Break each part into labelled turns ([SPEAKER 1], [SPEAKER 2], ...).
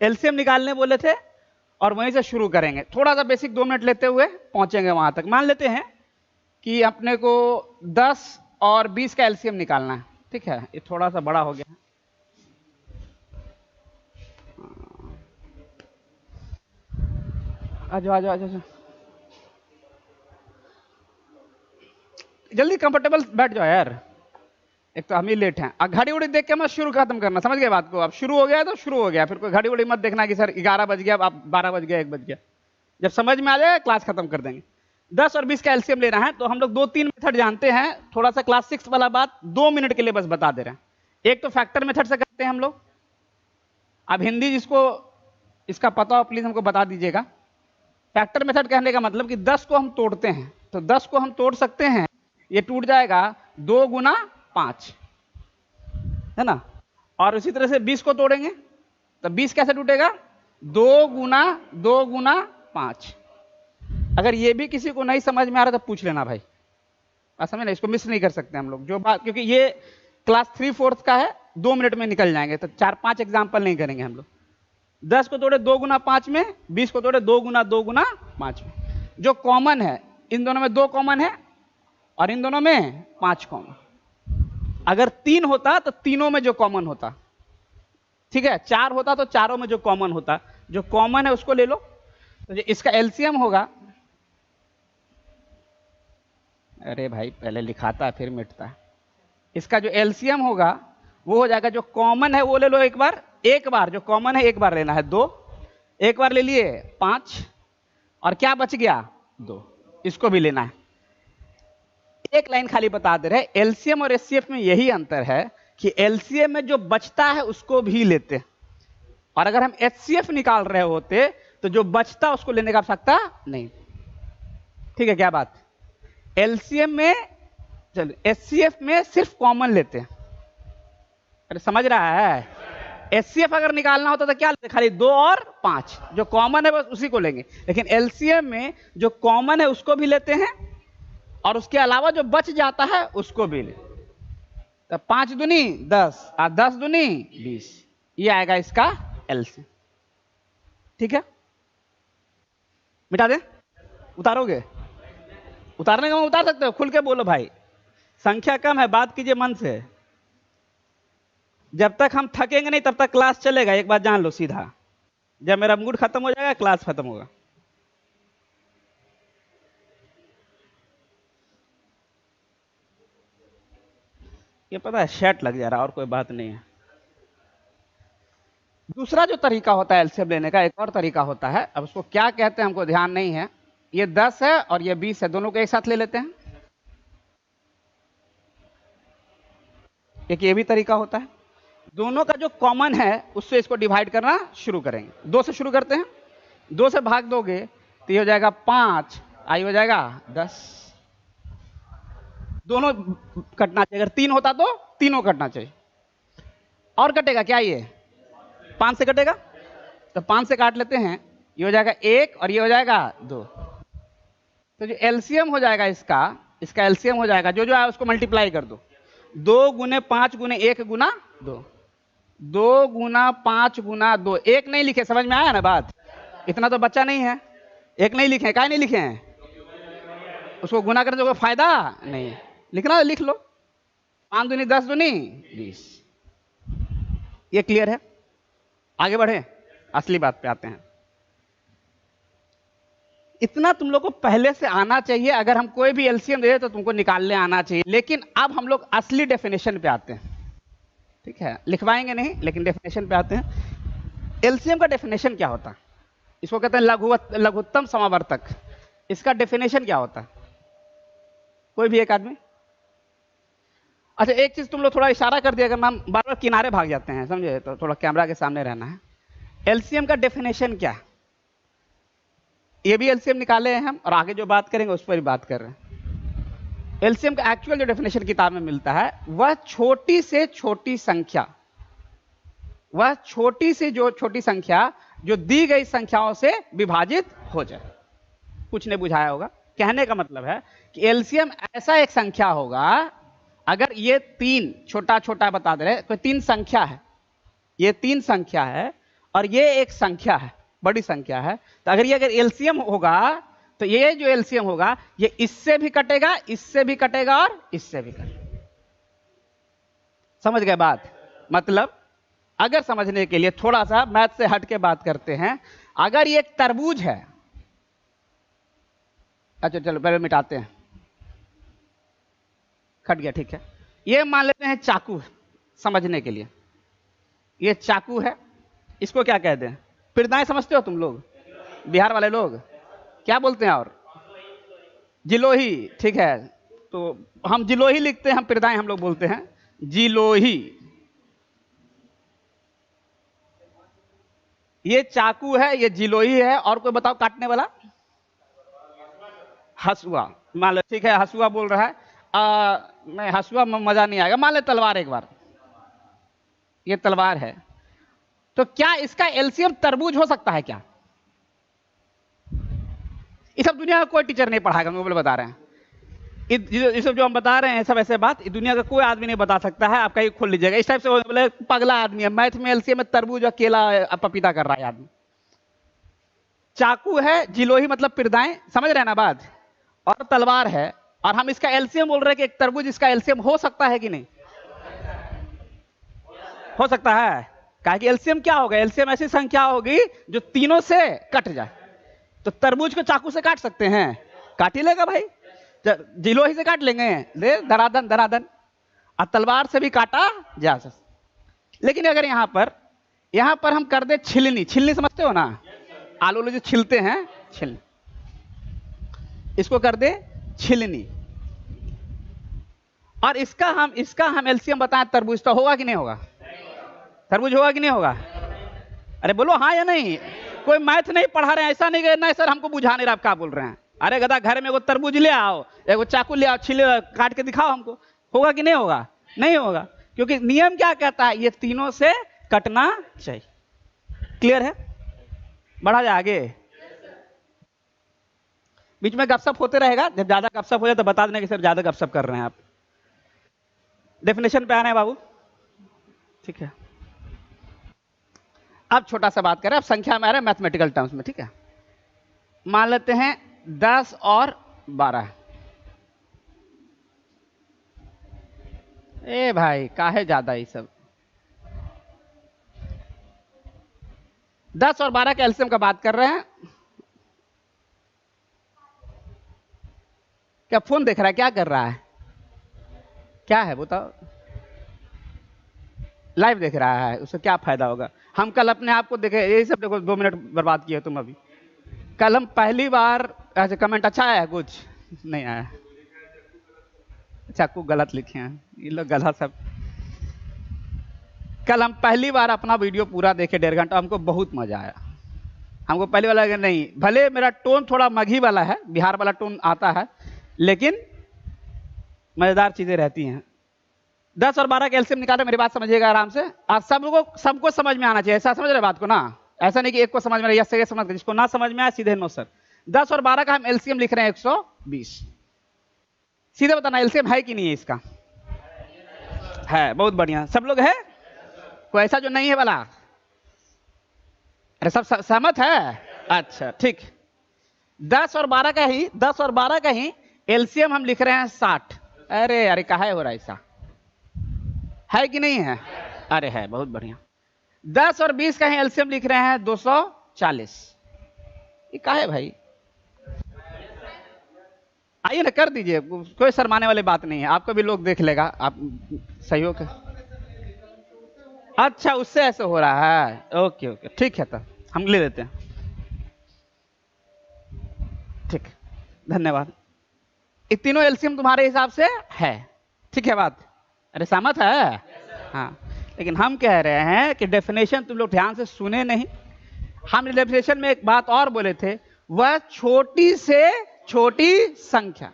[SPEAKER 1] LCM निकालने बोले थे और वहीं से शुरू करेंगे। थोड़ा सा बेसिक 2 मिनट लेते हुए पहुंचेंगे वहां तक। मान लेते हैं कि अपने को 10 और 20 का एलसीएम निकालना है, ठीक है। ये थोड़ा सा बड़ा हो गया, आ जाओ आ जाओ आ जाओ, जल्दी कंफर्टेबल बैठ जाओ यार, एक तो हम ही लेट हैं। घड़ी उड़ी देख के मत शुरू खत्म करना, समझ गए बात को। अब शुरू हो गया है तो शुरू हो गया, फिर कोई घड़ी उड़ी मत देखना कि सर 11 बज गया, अब 12 बज गया, 1 बज गया। जब समझ में आ जाएगा क्लास खत्म कर देंगे। 10 और 20 का एलसीएम लेना है तो हम लोग 2-3 मेथड जानते हैं। थोड़ा सा क्लास 6 वाला बात 2 मिनट के लिए बस बता दे रहे हैं। एक तो फैक्टर मेथड से करते हैं हम लोग। अब हिंदी जिसको इसका पता हो प्लीज हमको बता दीजिएगा। फैक्टर मेथड कहने का मतलब कि 10 को हम तोड़ते हैं, तो 10 को हम तोड़ सकते हैं, ये टूट जाएगा 2 गुना 5, है ना। और उसी तरह से 20 को तोड़ेंगे तो 20 कैसे टूटेगा, 2 गुना 5। अगर ये भी किसी को नहीं समझ में आ रहा तो पूछ लेना भाई, समझ ना, इसको मिस नहीं कर सकते हम लोग जो बात, क्योंकि ये क्लास 3/4 का है, 2 मिनट में निकल जाएंगे, तो 4-5 एग्जाम्पल नहीं करेंगे हम लोग। 10 को तोड़े 2 गुना 5 में, 20 को तोड़े 2 गुना 5 में। जो कॉमन है इन दोनों में 2 कॉमन है और इन दोनों में 5 कॉमन। अगर 3 होता तो तीनों में जो कॉमन होता, ठीक है। 4 होता तो चारों में जो कॉमन होता, जो कॉमन है उसको ले लो। तो इसका एलसीएम होगा, अरे भाई पहले लिखाता है फिर मिटता है। इसका जो एलसीएम होगा वो हो जाएगा, जो कॉमन है वो ले लो एक बार जो कॉमन है एक बार लेना है 2, एक बार ले लिए 5, और क्या बच गया 2, इसको भी लेना है। एक लाइन खाली बता दे रहे, एलसीएम और एचसीएफ में यही अंतर है कि एलसीएम में जो बचता है उसको भी लेते, और अगर हम एचसीएफ निकाल रहे होते तो जो बचता उसको लेने का आवश्यकता नहीं। ठीक है क्या बात। एलसीएम में, चलो एचसीएफ में सिर्फ कॉमन लेते हैं। अरे समझ रहा है, एचसीएफ अगर निकालना होता तो क्या लेते, खाली 2 और 5, जो कॉमन है बस उसी को लेंगे। लेकिन एलसीएम में जो कॉमन है उसको भी लेते हैं और उसके अलावा जो बच जाता है उसको भी ले। तो 5 दूनी 10 और 10 दूनी 20, ये आएगा इसका एलसीएम। ठीक है, मिटा दे, उतारोगे, उतारने का उतार सकते हो, खुल के बोलो भाई। संख्या कम है, बात कीजिए मन से। जब तक हम थकेंगे नहीं तब तक क्लास चलेगा, एक बात जान लो सीधा। जब मेरा मूड खत्म हो जाएगा क्लास खत्म होगा। ये पता है शर्ट लग जा रहा, और कोई बात नहीं है। दूसरा जो तरीका होता है एलसीएम लेने का, एक और तरीका होता है, अब उसको क्या कहते हैं हमको ध्यान नहीं है। ये 10 है और ये 20 है, दोनों को एक साथ ले लेते हैं। एक ये भी तरीका होता है, दोनों का जो कॉमन है उससे इसको डिवाइड करना शुरू करेंगे। 2 से शुरू करते हैं, 2 से भाग दोगे तो ये हो जाएगा 5, आई हो जाएगा 10। दोनों कटना चाहिए, अगर 3 होता तो तीनों कटना चाहिए। और कटेगा क्या, ये 5 से कटेगा, तो 5 से काट लेते हैं, ये हो जाएगा 1 और ये हो जाएगा 2। तो जो एलसीएम हो जाएगा इसका एलसीएम हो जाएगा, जो जो है उसको मल्टीप्लाई कर दो। 2 गुने 5 गुने 1 गुना 2, 2 गुना 5 गुना 2। एक नहीं लिखे, समझ में आया ना बात, इतना तो बच्चा नहीं है। एक नहीं लिखे, क्या नहीं लिखे हैं, उसको गुना करने का फायदा नहीं है, लिखना लिख लो। 5 दूनी 10 दूनी 20। ये क्लियर है, आगे बढ़े, असली बात पे आते हैं। इतना तुम लोग को पहले से आना चाहिए, अगर हम कोई भी एलसीएम दे तो तुमको निकालने आना चाहिए। लेकिन अब हम लोग असली डेफिनेशन पे आते हैं, ठीक है, लिखवाएंगे नहीं लेकिन डेफिनेशन पे आते हैं। एलसीएम का डेफिनेशन क्या होता है, इसको कहते हैं लघुत्तम समावर्तक। इसका डेफिनेशन क्या होता है, कोई भी एक आदमी। अच्छा एक चीज तुम लोग थोड़ा इशारा कर दिया, अगर हम बार बार किनारे भाग जाते हैं समझे, तो थोड़ा कैमरा के सामने रहना है। एलसीएम का डेफिनेशन क्या है, ये भी एलसीएम निकाले हैं हम, और आगे जो बात करेंगे उस पर ही बात कर रहे हैं। एलसीएम का एक्चुअल जो डेफिनेशन किताब में मिलता है, वह छोटी से छोटी संख्या, वह छोटी से जो छोटी संख्या जो दी गई संख्याओं से विभाजित हो जाए। कुछ ने बुझाया होगा, कहने का मतलब है कि एलसीएम ऐसा एक संख्या होगा, अगर ये 3 छोटा छोटा बता दे रहे, कोई 3 संख्या है, ये 3 संख्या है और ये एक संख्या है, बड़ी संख्या है। तो अगर ये एलसीएम होगा तो ये जो एलसीएम होगा ये इससे भी कटेगा, इससे भी कटेगा और इससे भी कटेगा। समझ गए बात? मतलब अगर समझने के लिए थोड़ा सा मैथ से हट के बात करते हैं, अगर ये एक तरबूज है, अच्छा चलो पहले मिटाते हैं, कट गया, ठीक है। ये मान लेते हैं चाकू, समझने के लिए ये चाकू है, इसको क्या कहते हैं? पिरदाएं समझते हो तुम लोग, बिहार वाले लोग क्या बोलते हैं? और जिलोही, ठीक है। तो हम जिलोही लिखते हैं, हम पिरदाएं हम लोग बोलते हैं जिलोही। ये चाकू है, ये जिलोही है, और कोई बताओ काटने वाला? हसुआ, मान लो, ठीक है, हसुआ बोल रहा है। नहीं, हसुआ में मजा नहीं आएगा, मान ले तलवार एक बार, ये तलवार है। तो क्या इसका एलसीएम तरबूज हो सकता है क्या? ये सब दुनिया का कोई टीचर नहीं पढ़ाएगा, हम बोले बता रहे हैं। ये सब जो हम बता रहे हैं सब ऐसे बात दुनिया का कोई आदमी नहीं बता सकता है। आपका ये खोल लीजिएगा, इस टाइप से बोले पगला आदमी है, मैथ में एलसीएम में तरबूज और केला पपीता कर रहा है आदमी। चाकू है, जिलोही मतलब पिरदाएं, समझ रहे हैं ना बात, और तलवार है, और हम इसका एलसीएम बोल रहे हैं कि एक तरबूज इसका एलसीएम हो सकता है कि नहीं हो सकता है? कहा कि एलसीएम क्या होगा? एलसीएम ऐसी संख्या होगी जो तीनों से कट जाए। तो तरबूज को चाकू से काट सकते हैं? काट ही लेगा भाई, जिलोही से काट लेंगे, ले धराधन धराधन, और तलवार से भी काटा जा सकता। लेकिन अगर यहां पर हम कर दे छिलनी, छिलनी समझते हो ना, आलू जो छिलते हैं, छिलनी, इसको कर दे छिलनी, और इसका हम एलसीएम बताएं तरबूज, तो होगा कि नहीं होगा? तरबूज होगा कि नहीं होगा? अरे बोलो हाँ या नहीं। कोई मैथ नहीं पढ़ा रहे हैं, ऐसा नहीं ना सर हमको बुझा नहीं रहा, आप क्या बोल रहे हैं? अरे गधा, घर में एगो तरबूज ले आओ, एगो चाकू ले आओ, छिले काट के दिखाओ हमको, होगा कि नहीं होगा? नहीं होगा, क्योंकि नियम क्या कहता है? ये तीनों से कटना चाहिए। क्लियर है? बढ़ा जाए आगे, बीच में गपशप होते रहेगा, जब ज्यादा गपशप हो जाए तो बता देना कि सर ज्यादा गपशप कर रहे हैं आप। डेफिनेशन पे आ रहे हैं बाबू, ठीक है। अब छोटा सा बात करें, अब संख्या में आ रहे हैं मैथमेटिकल टर्म्स में, ठीक है। मान लेते हैं 10 और 12। ए भाई काहे ज्यादा ये सब? 10 और 12 के एलसीएम का बात कर रहे हैं। क्या फोन देख रहा है? क्या कर रहा है? क्या है बताओ? लाइव देख रहा है, उससे क्या फायदा होगा? हम कल अपने आप को देखे, यही सब देखो, 2 मिनट बर्बाद किए तुम अभी। कल हम पहली बार ऐसे कमेंट अच्छा आया? कुछ नहीं आया। चाकू गलत लिखे हैं ये लोग, गलत सब। कल हम पहली बार अपना वीडियो पूरा देखे 1.5 घंटा, हमको बहुत मजा आया। हमको पहली बार लगा नहीं, भले मेरा टोन थोड़ा मघी वाला है, बिहार वाला टोन आता है, लेकिन मजेदार चीजें रहती हैं। 10 और 12 का एलसीएम निकाले, मेरी बात समझिएगा आराम से, और सबको समझ में आना चाहिए। ऐसा समझ रहे बात को ना? ऐसा नहीं कि एक को समझ में यस से समझ, जिसको ना समझ में आए सीधे नो सर। 10 और 12 का हम एलसीएम लिख रहे हैं 120। सीधे बताना एलसीएम है कि नहीं है इसका? है, बहुत बढ़िया। सब लोग है? कोई ऐसा जो नहीं है वाला? अरे सब सहमत है? अच्छा ठीक। 10 और 12 का ही एलसीएम हम लिख रहे हैं 60। अरे काहे हो रहा है ऐसा? है कि नहीं है? अरे है, बहुत बढ़िया। 10 और 20 का ही एलसीएम लिख रहे हैं 240। ये काहे भाई? आइए ना, कर दीजिए, कोई शर्माने वाली बात नहीं है, आपको भी लोग देख लेगा, आप सहयोग। अच्छा, उससे ऐसे हो रहा है, ओके ओके, ठीक है, तो हम ले लेते हैं, ठीक, धन्यवाद। ये तीनों एलसीएम तुम्हारे हिसाब से है, ठीक है बात? अरे सहमत है? हाँ, लेकिन हम कह रहे हैं कि डेफिनेशन तुम लोग ध्यान से सुने नहीं। हम डेफिनेशन में एक बात और बोले थे, वह छोटी से छोटी संख्या।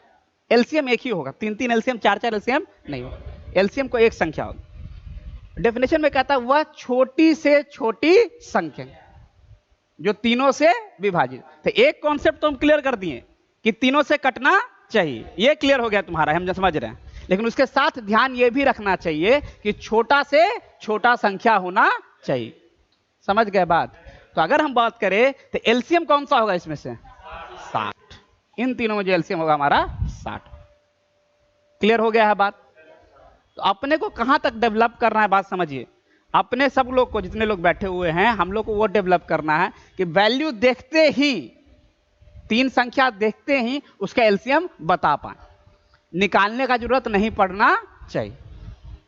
[SPEAKER 1] एलसीएम एक ही होगा, 3 एलसीएम, 4 एलसीएम नहीं होगा, एलसीएम को एक संख्या होगी। डेफिनेशन में कहता है वह छोटी से छोटी संख्या जो तीनों से विभाजित। तो एक कॉन्सेप्ट तो हम क्लियर कर दिए कि तीनों से कटना चाहिए, ये क्लियर हो गया तुम्हारा, हम समझ रहे हैं। लेकिन उसके साथ ध्यान ये भी रखना चाहिए कि छोटा से छोटा संख्या होना चाहिए। समझ गए बात? तो अगर हम बात करें तो एलसीएम कौन सा होगा इसमें से? 60। इन तीनों में जो एलसीएम होगा हमारा 60। क्लियर हो गया है बात? तो अपने को कहां तक डेवलप करना है, बात समझिए। अपने सब लोग को, जितने लोग बैठे हुए हैं, हम लोग को वो डेवलप करना है कि वैल्यू देखते ही, 3 संख्या देखते ही उसका एलसीएम बता पाए, निकालने का जरूरत नहीं पड़ना चाहिए।